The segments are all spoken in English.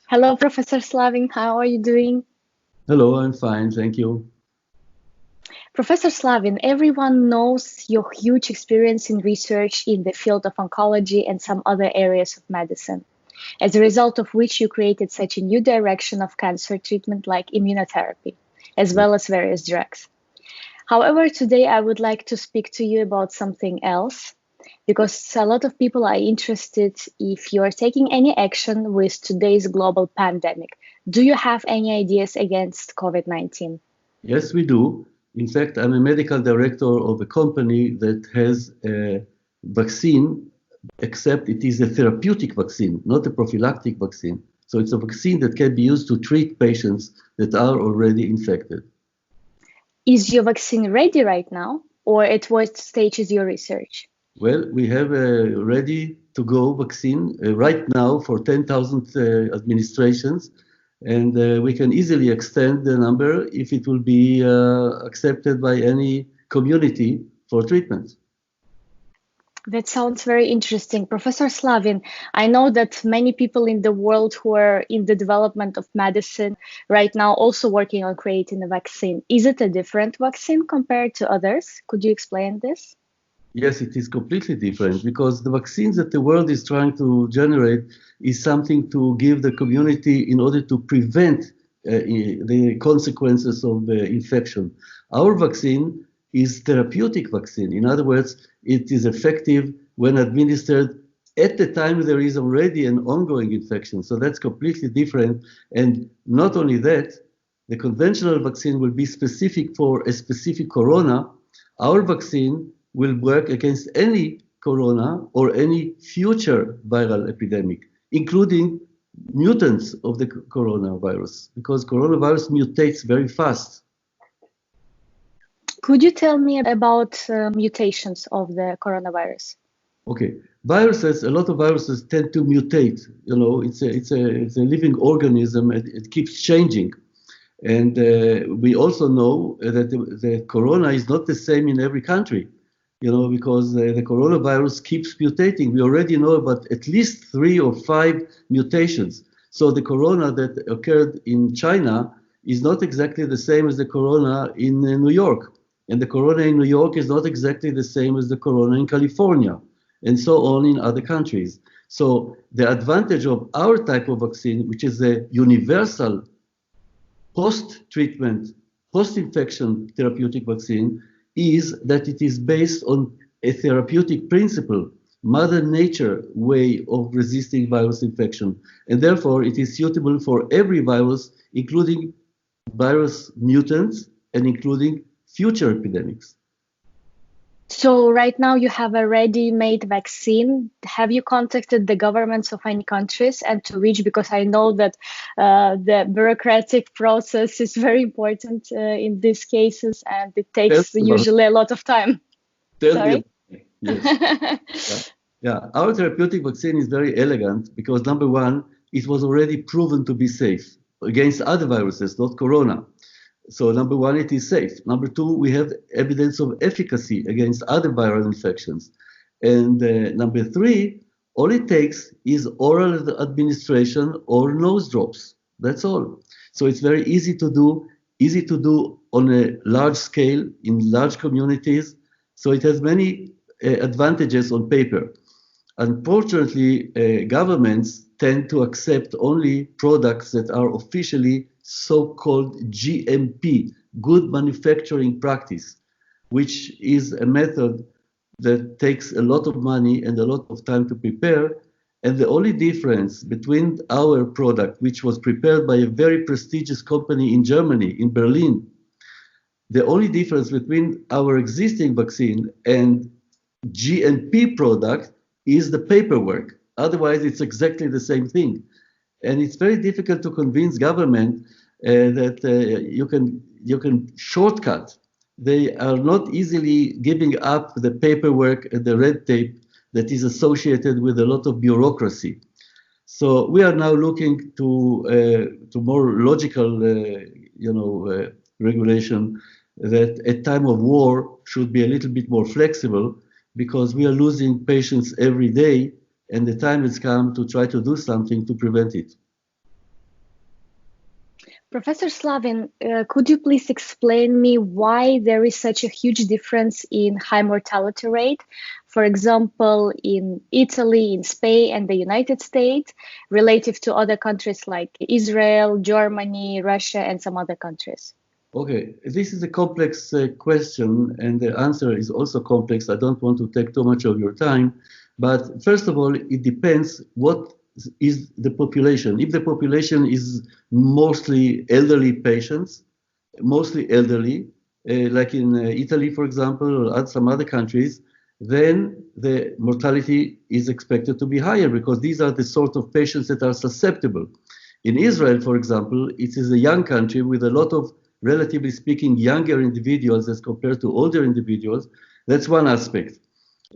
Hello, Professor Slavin. How are you doing? Hello, I'm fine, thank you. Professor Slavin, everyone knows your huge experience in research in the field of oncology and some other areas of medicine, as a result of which you created such a new direction of cancer treatment like immunotherapy, as well as various drugs. However, today I would like to speak to you about something else, because a lot of people are interested if you are taking any action with today's global pandemic. Do you have any ideas against COVID-19? Yes, we do. In fact, I'm a medical director of a company that has a vaccine, except it is a therapeutic vaccine, not a prophylactic vaccine. So it's a vaccine that can be used to treat patients that are already infected. Is your vaccine ready right now, or at what stage is your research? Well, we have a ready-to-go vaccine right now for 10,000 administrations, and we can easily extend the number if it will be accepted by any community for treatment. That sounds very interesting. Professor Slavin, I know that many people in the world who are in the development of medicine right now also working on creating a vaccine. Is it a different vaccine compared to others? Could you explain this? Yes, it is completely different because the vaccines that the world is trying to generate is something to give the community in order to prevent the consequences of the infection. Our vaccine is therapeutic vaccine. In other words, it is effective when administered at the time there is already an ongoing infection. So that's completely different. And not only that, the conventional vaccine will be specific for a specific corona. Our vaccine will work against any corona or any future viral epidemic, including mutants of the coronavirus, because coronavirus mutates very fast. Could you tell me about mutations of the coronavirus? Okay, viruses, a lot of viruses tend to mutate. You know, it's a living organism, and it keeps changing. And we also know that the corona is not the same in every country, you know, because the coronavirus keeps mutating. We already know about at least 3 or 5 mutations. So the corona that occurred in China is not exactly the same as the corona in New York. And the corona in New York is not exactly the same as the corona in California, and so on in other countries. So the advantage of our type of vaccine, which is a universal post-treatment, post-infection therapeutic vaccine, is that it is based on a therapeutic principle, Mother Nature way of resisting virus infection. And therefore, it is suitable for every virus, including virus mutants and including future epidemics. So right now you have a ready-made vaccine. Have you contacted the governments of any countries and to which? Because I know that the bureaucratic process is very important in these cases, and it takes usually a lot of time. Sorry? Yes. Yeah. Our therapeutic vaccine is very elegant because number one, it was already proven to be safe against other viruses, not corona. So number one, it is safe. Number two, we have evidence of efficacy against other viral infections. And number three, all it takes is oral administration or nose drops. That's all. So it's very easy to do on a large scale in large communities. So it has many advantages on paper. Unfortunately, governments tend to accept only products that are officially so-called GMP, good manufacturing practice, which is a method that takes a lot of money and a lot of time to prepare. And the only difference between our product, which was prepared by a very prestigious company in Germany, in Berlin, the only difference between our existing vaccine and GMP product is the paperwork. Otherwise, it's exactly the same thing. And it's very difficult to convince government that you can shortcut. They are not easily giving up the paperwork and the red tape that is associated with a lot of bureaucracy. So we are now looking to more logical, regulation that at time of war should be a little bit more flexible, because we are losing patients every day, and the time has come to try to do something to prevent it. Professor Slavin, could you please explain me why there is such a huge difference in high mortality rate, for example, in Italy, in Spain, and the United States, relative to other countries like Israel, Germany, Russia, and some other countries? Okay, this is a complex question, and the answer is also complex. I don't want to take too much of your time, but first of all, it depends what is the population. If the population is mostly elderly patients, mostly elderly, like in Italy, for example, or some other countries, then the mortality is expected to be higher because these are the sort of patients that are susceptible. In Israel, for example, it is a young country with a lot of, relatively speaking, younger individuals as compared to older individuals. That's one aspect.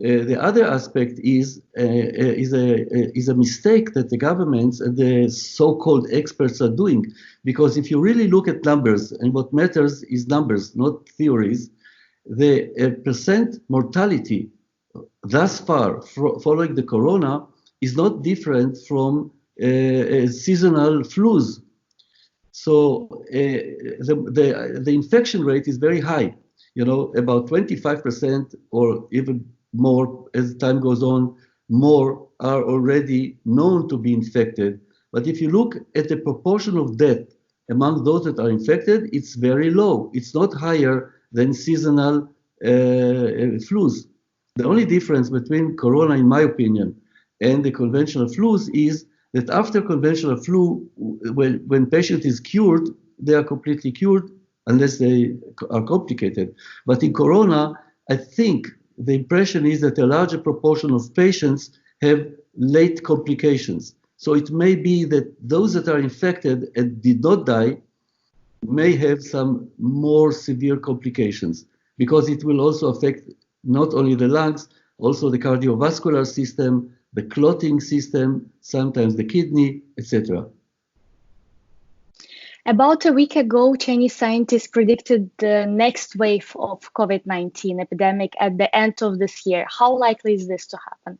The other aspect is a mistake that the governments and the so-called experts are doing. Because if you really look at numbers, and what matters is numbers, not theories, the percent mortality thus far following the corona is not different from seasonal flus. So the infection rate is very high, about 25% or even more as time goes on, more are already known to be infected. But if you look at the proportion of death among those that are infected, it's very low. It's not higher than seasonal flus. The only difference between corona, in my opinion, and the conventional flus is that after conventional flu, when patient is cured, they are completely cured unless they are complicated. But in corona, I think the impression is that a larger proportion of patients have late complications. So it may be that those that are infected and did not die may have some more severe complications because it will also affect not only the lungs, also the cardiovascular system, the clotting system, sometimes the kidney, etc. About a week ago, Chinese scientists predicted the next wave of COVID-19 epidemic at the end of this year. How likely is this to happen?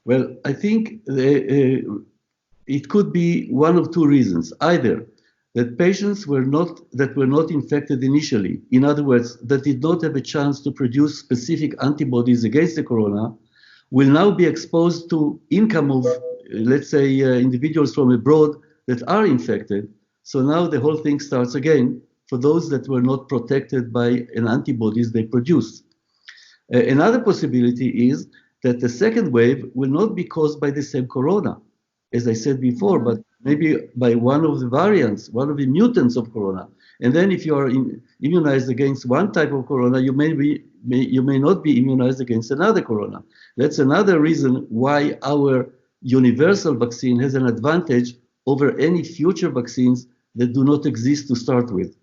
Well, I think it could be one of two reasons. Either that patients were not infected initially, in other words, that did not have a chance to produce specific antibodies against the corona, will now be exposed to income of, let's say, individuals from abroad that are infected. So now the whole thing starts again for those that were not protected by an antibodies they produced. Another possibility is that the second wave will not be caused by the same corona, as I said before, but maybe by one of the variants, one of the mutants of corona. And then if you are immunized against one type of corona, you may not be immunized against another corona. That's another reason why our universal vaccine has an advantage over any future vaccines that do not exist to start with.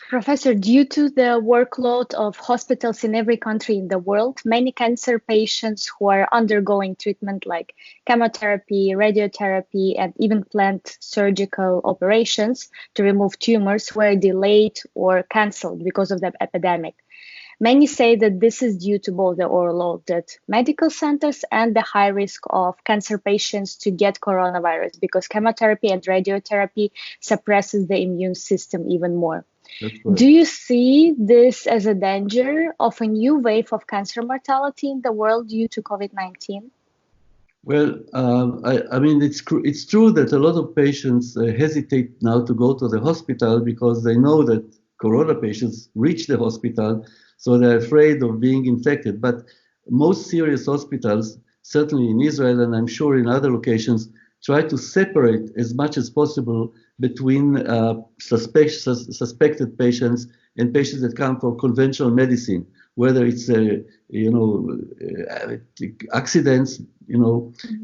Professor, due to the workload of hospitals in every country in the world, many cancer patients who are undergoing treatment like chemotherapy, radiotherapy, and even planned surgical operations to remove tumors were delayed or cancelled because of the epidemic. Many say that this is due to both the overloaded medical centers and the high risk of cancer patients to get coronavirus because chemotherapy and radiotherapy suppresses the immune system even more. Do you see this as a danger of a new wave of cancer mortality in the world due to COVID-19? Well, I mean, it's true that a lot of patients hesitate now to go to the hospital because they know that corona patients reach the hospital, so they're afraid of being infected. But most serious hospitals, certainly in Israel and I'm sure in other locations, try to separate as much as possible between suspected patients and patients that come for conventional medicine, whether it's accidents,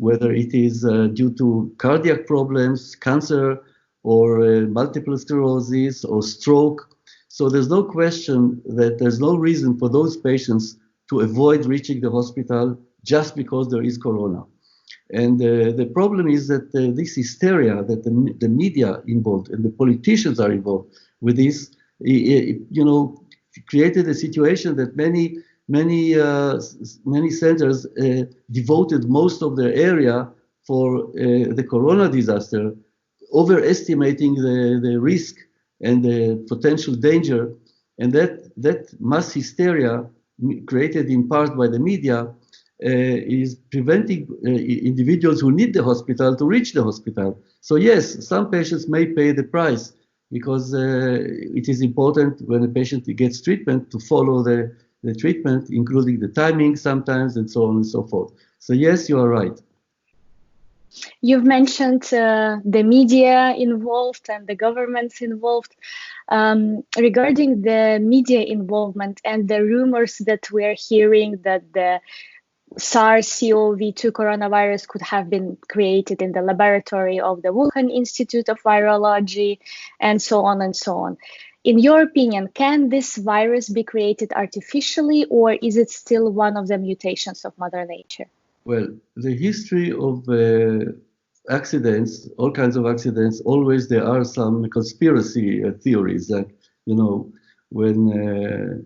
whether it is due to cardiac problems, cancer, or multiple sclerosis or stroke. So there's no question that there's no reason for those patients to avoid reaching the hospital just because there is corona. And the problem is that this hysteria that the media involved and the politicians are involved with this, created a situation that many centers devoted most of their area for the corona disaster, overestimating the risk and the potential danger. And that mass hysteria created in part by the media is preventing individuals who need the hospital to reach the hospital. So yes, some patients may pay the price because it is important when a patient gets treatment to follow the treatment, including the timing sometimes and so on and so forth. So yes, you are right. You've mentioned the media involved and the governments involved. Regarding the media involvement and the rumors that we're hearing that the SARS-CoV-2 coronavirus could have been created in the laboratory of the Wuhan Institute of Virology, and so on and so on. In your opinion, can this virus be created artificially, or is it still one of the mutations of Mother Nature? Well, the history of accidents, all kinds of accidents, always there are some conspiracy theories. Like, you know, when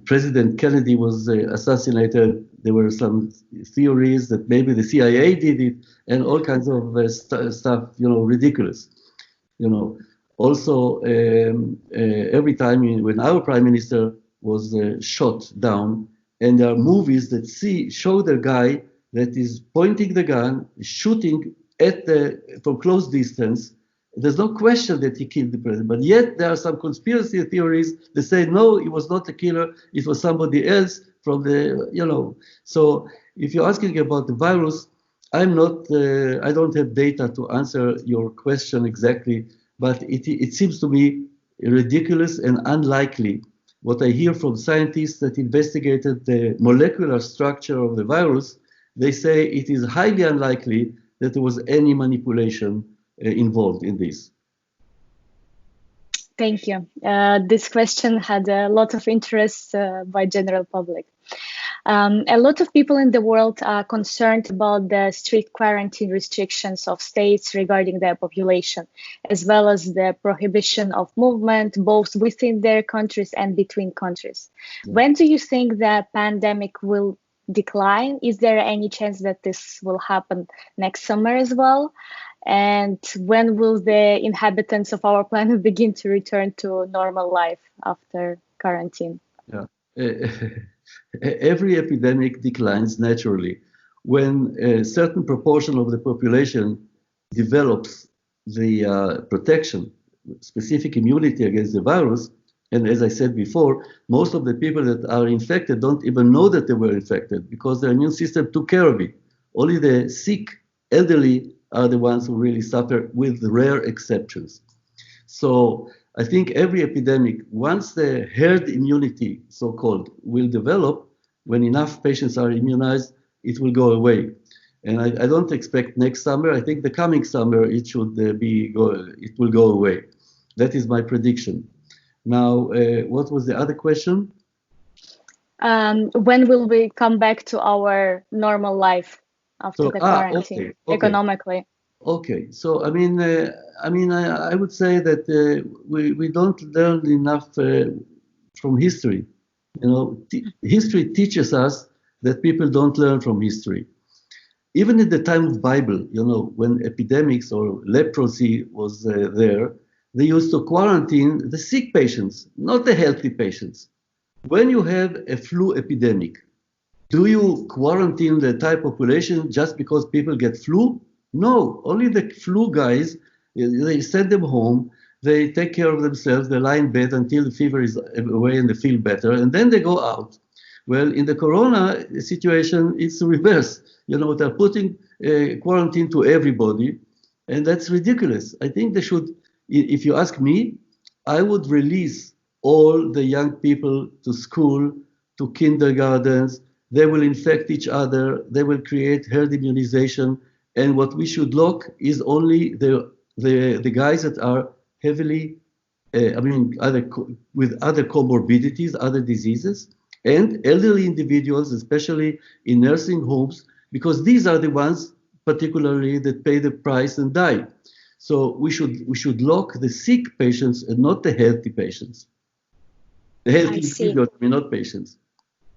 President Kennedy was assassinated, there were some theories that maybe the CIA did it, and all kinds of stuff, you know, ridiculous. You know, also every time when our prime minister was shot down, and there are movies that show the guy that is pointing the gun, shooting from close distance. There's no question that he killed the president, but yet there are some conspiracy theories that say, no, he was not a killer, it was somebody else from the, you know. So if you're asking about the virus, I don't have data to answer your question exactly, but it seems to me ridiculous and unlikely. What I hear from scientists that investigated the molecular structure of the virus, they say it is highly unlikely that there was any manipulation involved in this. Thank you. This question had a lot of interest by general public. A lot of people in the world are concerned about the strict quarantine restrictions of states regarding their population, as well as the prohibition of movement, both within their countries and between countries. Yeah. When do you think the pandemic will decline? Is there any chance that this will happen next summer as well? And when will the inhabitants of our planet begin to return to normal life after quarantine? Yeah. Every epidemic declines naturally. When a certain proportion of the population develops the protection, specific immunity against the virus, and as I said before, most of the people that are infected don't even know that they were infected because their immune system took care of it. Only the sick, elderly are the ones who really suffer, with rare exceptions. So I think every epidemic, once the herd immunity, so-called, will develop, when enough patients are immunized, it will go away. And I don't expect next summer. I think the coming summer it will go away. That is my prediction. Now, what was the other question? When will we come back to our normal life after the quarantine, okay. economically? Okay, so I would say that we don't learn enough from history. You know, history teaches us that people don't learn from history. Even in the time of Bible, you know, when epidemics or leprosy was there, they used to quarantine the sick patients, not the healthy patients. When you have a flu epidemic, do you quarantine the entire population just because people get flu? No, only the flu guys, they send them home, they take care of themselves, they lie in bed until the fever is away and they feel better, and then they go out. Well, in the corona situation, it's the reverse. You know, they're putting quarantine to everybody, and that's ridiculous. I think they should, if you ask me, I would release all the young people to school, to kindergartens. They will infect each other, they will create herd immunization, and what we should lock is only the guys that are heavily, with other comorbidities, other diseases, and elderly individuals, especially in nursing homes, because these are the ones particularly that pay the price and die. So we should lock the sick patients and not the healthy patients. The healthy individuals, not patients.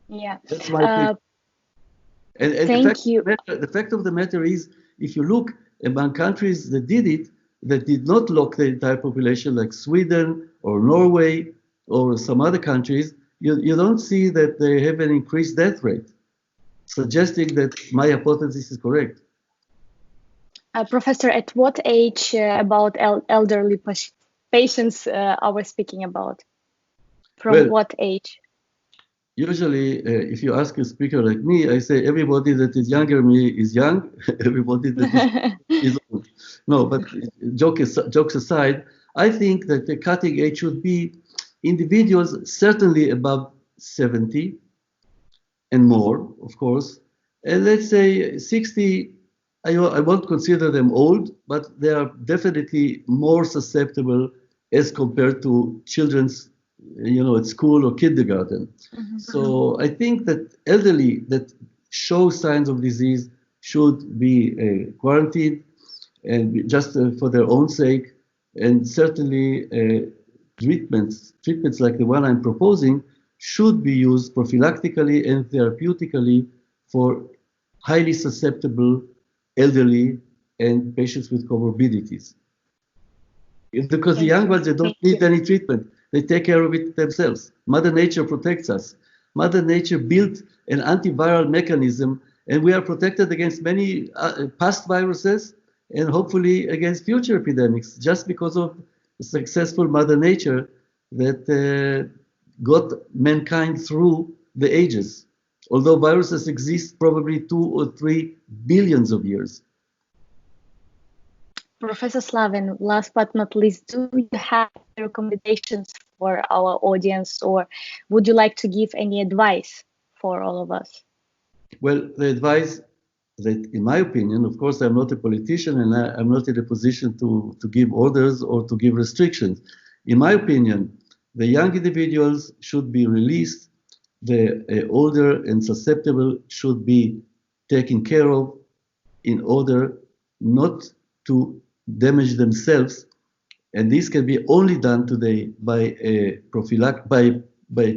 Yeah. That's my and thank you. The fact of the matter is, if you look among countries that did it, that did not lock the entire population, like Sweden or Norway or some other countries, you don't see that they have an increased death rate, suggesting that my hypothesis is correct. Professor, at what age about elderly patients are we speaking about? From what age? Usually, if you ask a speaker like me, I say everybody that is younger than me is young, everybody that is old. No, but jokes aside, I think that the cutting age should be individuals certainly above 70 and more, of course. And let's say 60, I won't consider them old, but they are definitely more susceptible as compared to children's, at school or kindergarten. Mm-hmm. So I think that elderly that show signs of disease should be quarantined, and just for their own sake, and certainly treatments like the one I'm proposing should be used prophylactically and therapeutically for highly susceptible elderly and patients with comorbidities. Because the young ones, they don't need any treatment. They take care of it themselves. Mother Nature protects us. Mother Nature built an antiviral mechanism, and we are protected against many past viruses and hopefully against future epidemics, just because of the successful Mother Nature that got mankind through the ages. Although viruses exist probably 2 or 3 billions of years. Professor Slavin, last but not least, do you have recommendations for our audience, or would you like to give any advice for all of us? Well, the advice that, in my opinion, of course, I'm not a politician and I'm not in a position to give orders or to give restrictions. In my opinion, the young individuals should be released. The older and susceptible should be taken care of in order not to damage themselves, and this can be only done today by a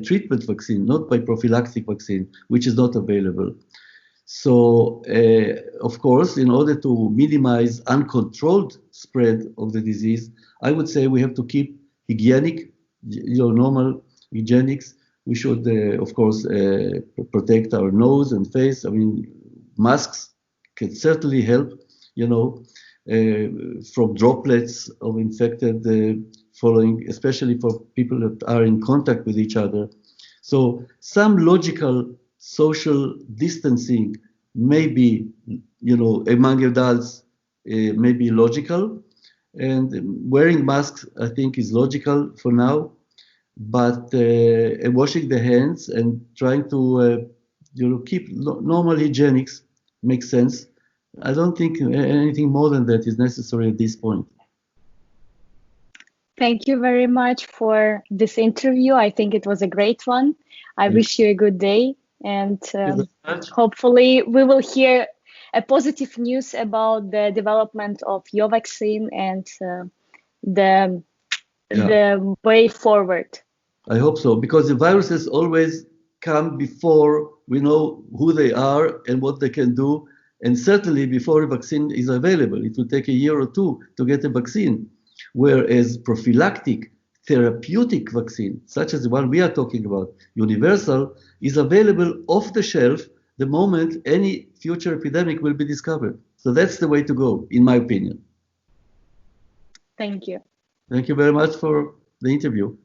treatment vaccine, not by prophylactic vaccine, which is not available. So, of course, in order to minimize uncontrolled spread of the disease, I would say we have to keep hygienic, normal hygienics. We should, of course, protect our nose and face. I mean, masks can certainly help, from droplets of infected following, especially for people that are in contact with each other. So some logical social distancing may be, among adults, may be logical. And wearing masks, I think, is logical for now. But washing the hands and trying to, keep normal hygienics makes sense. I don't think anything more than that is necessary at this point. Thank you very much for this interview. I think it was a great one. I wish you a good day, and hopefully we will hear a positive news about the development of your vaccine and the way forward. I hope so, because the viruses always come before we know who they are and what they can do. And certainly before a vaccine is available, it will take a year or two to get a vaccine. Whereas prophylactic therapeutic vaccine, such as the one we are talking about, Universal, is available off the shelf the moment any future epidemic will be discovered. So that's the way to go, in my opinion. Thank you. Thank you very much for the interview.